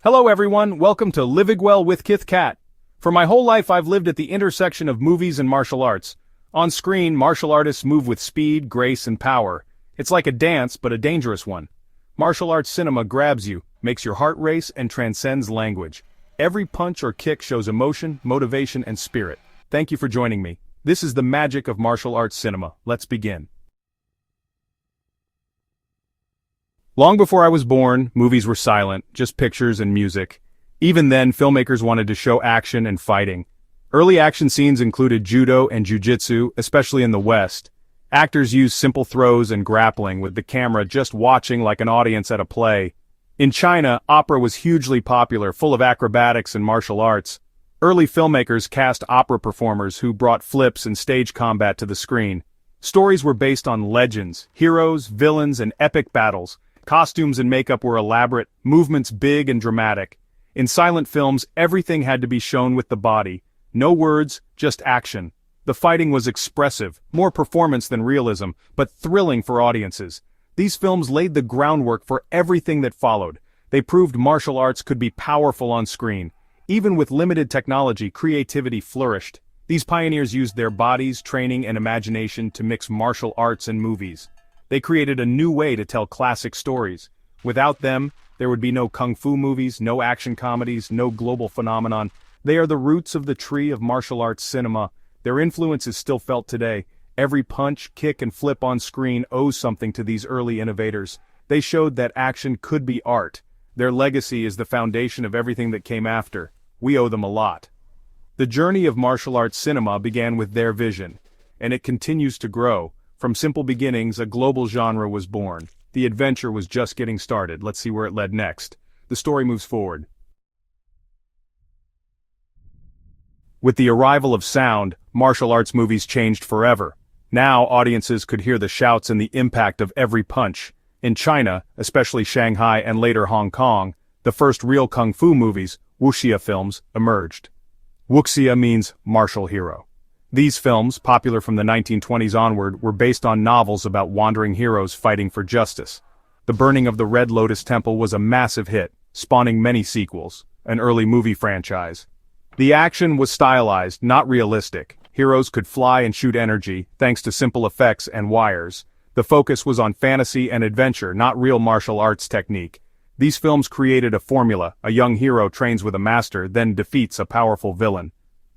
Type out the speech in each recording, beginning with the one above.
Hello everyone, welcome to Living Well with Kith Kat. For my whole life I've lived at the intersection of movies and martial arts. On screen, martial artists move with speed, grace, and power. It's like a dance, but a dangerous one. Martial arts cinema grabs you, makes your heart race, and transcends language. Every punch or kick shows emotion, motivation, and spirit. Thank you for joining me. This is the magic of martial arts cinema. Let's begin. Long before I was born, movies were silent, just pictures and music. Even then, filmmakers wanted to show action and fighting. Early action scenes included judo and jujitsu, especially in the West. Actors used simple throws and grappling, with the camera just watching like an audience at a play. In China, opera was hugely popular, full of acrobatics and martial arts. Early filmmakers cast opera performers who brought flips and stage combat to the screen. Stories were based on legends, heroes, villains, and epic battles. Costumes and makeup were elaborate, movements big and dramatic. In silent films, everything had to be shown with the body. No words, just action. The fighting was expressive, more performance than realism, but thrilling for audiences. These films laid the groundwork for everything that followed. They proved martial arts could be powerful on screen. Even with limited technology, creativity flourished. These pioneers used their bodies, training, and imagination to mix martial arts and movies. They created a new way to tell classic stories. Without them, there would be no kung fu movies, no action comedies, no global phenomenon. They are the roots of the tree of martial arts cinema. Their influence is still felt today. Every punch, kick, and flip on screen owes something to these early innovators. They showed that action could be art. Their legacy is the foundation of everything that came after. We owe them a lot. The journey of martial arts cinema began with their vision, and it continues to grow. From simple beginnings, a global genre was born. The adventure was just getting started. Let's see where it led next. The story moves forward. With the arrival of sound, martial arts movies changed forever. Now audiences could hear the shouts and the impact of every punch. In China, especially Shanghai and later Hong Kong, the first real kung fu movies, wuxia films, emerged. Wuxia means martial hero. These films, popular from the 1920s onward, were based on novels about wandering heroes fighting for justice. The burning of the Red Lotus Temple was a massive hit, spawning many sequels, an early movie franchise. The action was stylized, not realistic. Heroes could fly and shoot energy, thanks to simple effects and wires. The focus was on fantasy and adventure, not real martial arts technique. These films created a formula: a young hero trains with a master, then defeats a powerful villain.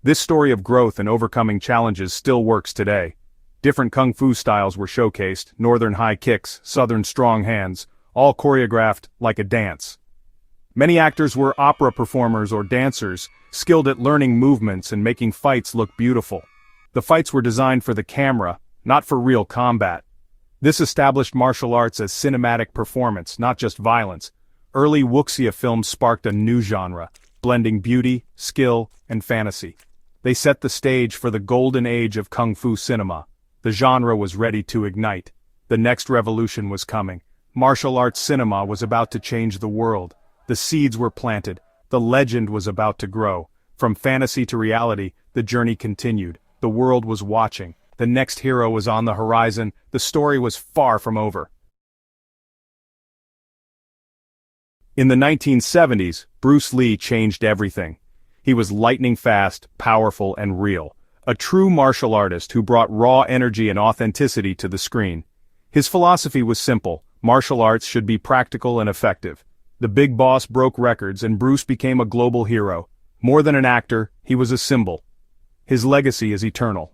This story of growth and overcoming challenges still works today. Different kung fu styles were showcased: northern high kicks, southern strong hands, all choreographed like a dance. Many actors were opera performers or dancers, skilled at learning movements and making fights look beautiful. The fights were designed for the camera, not for real combat. This established martial arts as cinematic performance, not just violence. Early wuxia films sparked a new genre, blending beauty, skill, and fantasy. They set the stage for the golden age of kung fu cinema. The genre was ready to ignite. The next revolution was coming. Martial arts cinema was about to change the world. The seeds were planted. The legend was about to grow. From fantasy to reality, the journey continued. The world was watching. The next hero was on the horizon. The story was far from over. In the 1970s, Bruce Lee changed everything. He was lightning fast, powerful, and real. A true martial artist who brought raw energy and authenticity to the screen. His philosophy was simple: martial arts should be practical and effective. The big boss broke records and Bruce became a global hero. More than an actor, he was a symbol. His legacy is eternal.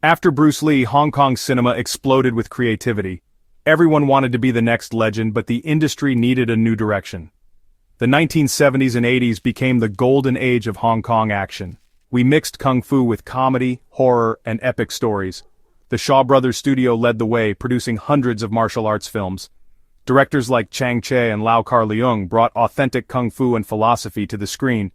After Bruce Lee, Hong Kong cinema exploded with creativity. Everyone wanted to be the next legend, but the industry needed a new direction. The 1970s and 80s became the golden age of Hong Kong action. We mixed kung fu with comedy, horror, and epic stories. The Shaw Brothers studio led the way, producing hundreds of martial arts films. Directors like Chang Che and Lau Kar-leung brought authentic kung fu and philosophy to the screen.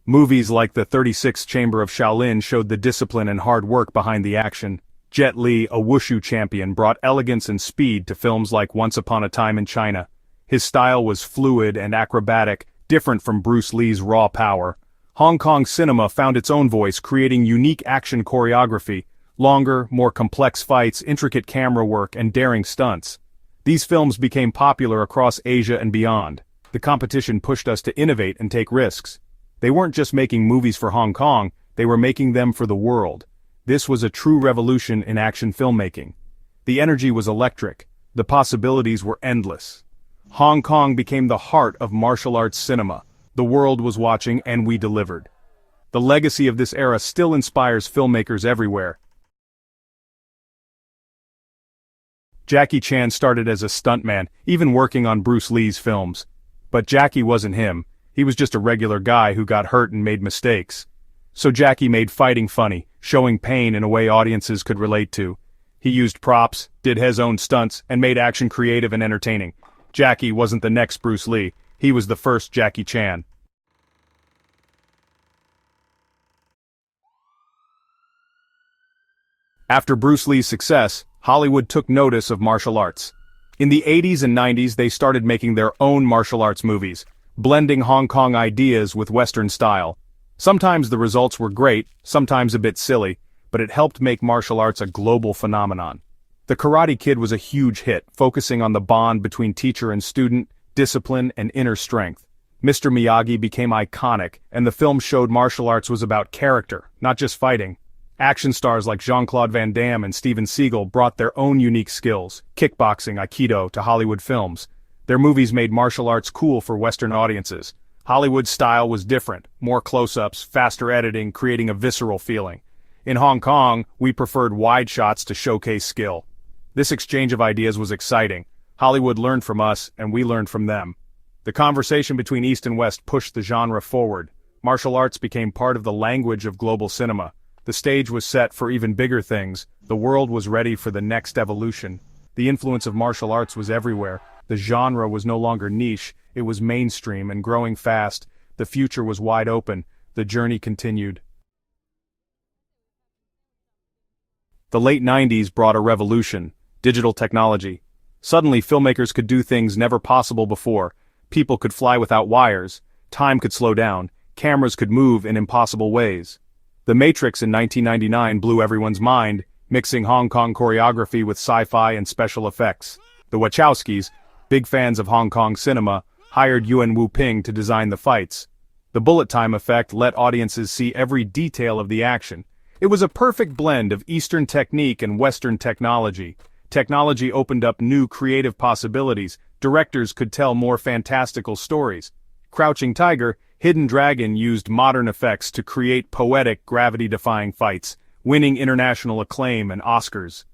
Movies like The 36th Chamber of Shaolin showed the discipline and hard work behind the action. Jet Li, a wushu champion, brought elegance and speed to films like Once Upon a Time in China. His style was fluid and acrobatic, different from Bruce Lee's raw power. Hong Kong cinema found its own voice, creating unique action choreography, longer, more complex fights, intricate camera work, and daring stunts. These films became popular across Asia and beyond. The competition pushed us to innovate and take risks. They weren't just making movies for Hong Kong, they were making them for the world. This was a true revolution in action filmmaking. The energy was electric. The possibilities were endless. Hong Kong became the heart of martial arts cinema. The world was watching and we delivered. The legacy of this era still inspires filmmakers everywhere. Jackie Chan started as a stuntman, even working on Bruce Lee's films. But Jackie wasn't him. He was just a regular guy who got hurt and made mistakes. So Jackie made fighting funny, showing pain in a way audiences could relate to. He used props, did his own stunts, and made action creative and entertaining. Jackie wasn't the next Bruce Lee. He was the first Jackie Chan. After Bruce Lee's success, Hollywood took notice of martial arts. In the 80s and 90s they started making their own martial arts movies, blending Hong Kong ideas with Western style. Sometimes the results were great, sometimes a bit silly, but it helped make martial arts a global phenomenon. The Karate Kid was a huge hit, focusing on the bond between teacher and student, discipline and inner strength. Mr. Miyagi became iconic, and the film showed martial arts was about character, not just fighting. Action stars like Jean-Claude Van Damme and Steven Seagal brought their own unique skills, kickboxing, aikido, to Hollywood films. Their movies made martial arts cool for Western audiences. Hollywood's style was different, more close-ups, faster editing, creating a visceral feeling. In Hong Kong, we preferred wide shots to showcase skill. This exchange of ideas was exciting. Hollywood learned from us, and we learned from them. The conversation between East and West pushed the genre forward. Martial arts became part of the language of global cinema. The stage was set for even bigger things. The world was ready for the next evolution. The influence of martial arts was everywhere. The genre was no longer niche, it was mainstream and growing fast. The future was wide open. The journey continued. The late 90s brought a revolution. Digital technology. Suddenly filmmakers could do things never possible before. People could fly without wires. Time could slow down. Cameras could move in impossible ways. The Matrix in 1999 blew everyone's mind, mixing Hong Kong choreography with sci-fi and special effects. The Wachowskis, big fans of Hong Kong cinema, hired Yuen Wu-ping to design the fights. The bullet time effect let audiences see every detail of the action. It was a perfect blend of Eastern technique and Western technology. Technology opened up new creative possibilities. Directors could tell more fantastical stories. Crouching Tiger, Hidden Dragon used modern effects to create poetic, gravity-defying fights, winning international acclaim and Oscars.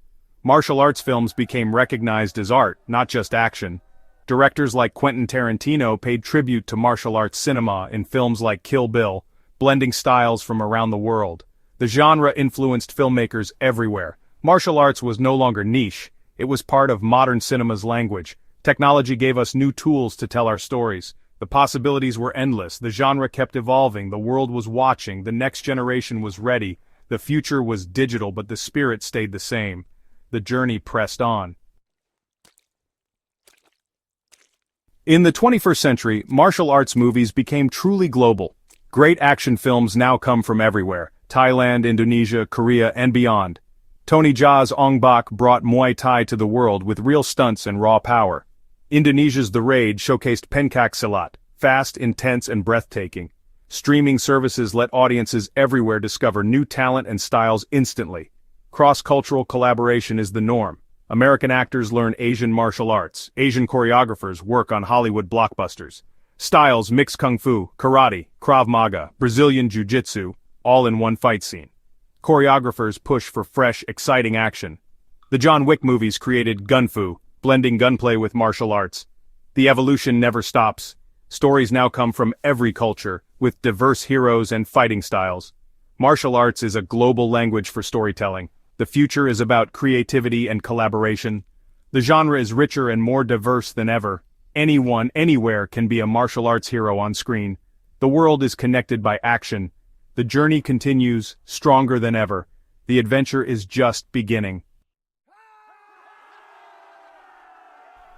Martial arts films became recognized as art, not just action. Directors like Quentin Tarantino paid tribute to martial arts cinema in films like Kill Bill, blending styles from around the world. The genre influenced filmmakers everywhere. Martial arts was no longer niche, it was part of modern cinema's language. Technology gave us new tools to tell our stories. The possibilities were endless, the genre kept evolving, the world was watching, the next generation was ready, the future was digital but the spirit stayed the same. The journey pressed on. In the 21st century, martial arts movies became truly global. Great action films now come from everywhere: Thailand, Indonesia, Korea, and beyond. Tony Jaa's Ong Bak brought Muay Thai to the world with real stunts and raw power. Indonesia's The Raid showcased Pencak Silat, fast, intense, and breathtaking. Streaming services let audiences everywhere discover new talent and styles instantly. Cross-cultural collaboration is the norm. American actors learn Asian martial arts. Asian choreographers work on Hollywood blockbusters. Styles mix kung fu, karate, Krav Maga, Brazilian jiu-jitsu, all in one fight scene. Choreographers push for fresh, exciting action. The John Wick movies created gunfu, blending gunplay with martial arts. The evolution never stops. Stories now come from every culture, with diverse heroes and fighting styles. Martial arts is a global language for storytelling. The future is about creativity and collaboration. The genre is richer and more diverse than ever. Anyone, anywhere can be a martial arts hero on screen. The world is connected by action. The journey continues, stronger than ever. The adventure is just beginning.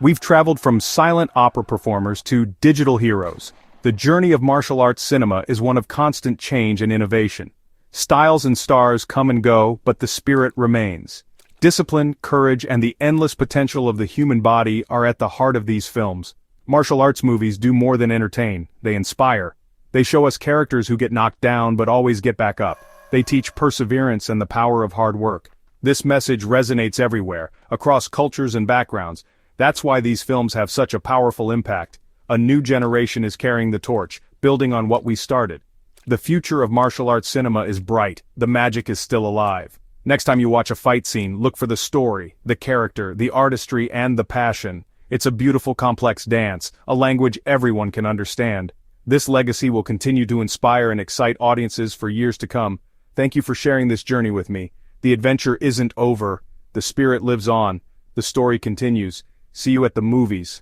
We've traveled from silent opera performers to digital heroes. The journey of martial arts cinema is one of constant change and innovation. Styles and stars come and go, but the spirit remains. Discipline, courage, and the endless potential of the human body are at the heart of these films. Martial arts movies do more than entertain, they inspire. They show us characters who get knocked down but always get back up. They teach perseverance and the power of hard work. This message resonates everywhere, across cultures and backgrounds. That's why these films have such a powerful impact. A new generation is carrying the torch, building on what we started. The future of martial arts cinema is bright, the magic is still alive. Next time you watch a fight scene, look for the story, the character, the artistry, and the passion. It's a beautiful, complex dance, a language everyone can understand. This legacy will continue to inspire and excite audiences for years to come. Thank you for sharing this journey with me. The adventure isn't over. The spirit lives on. The story continues. See you at the movies.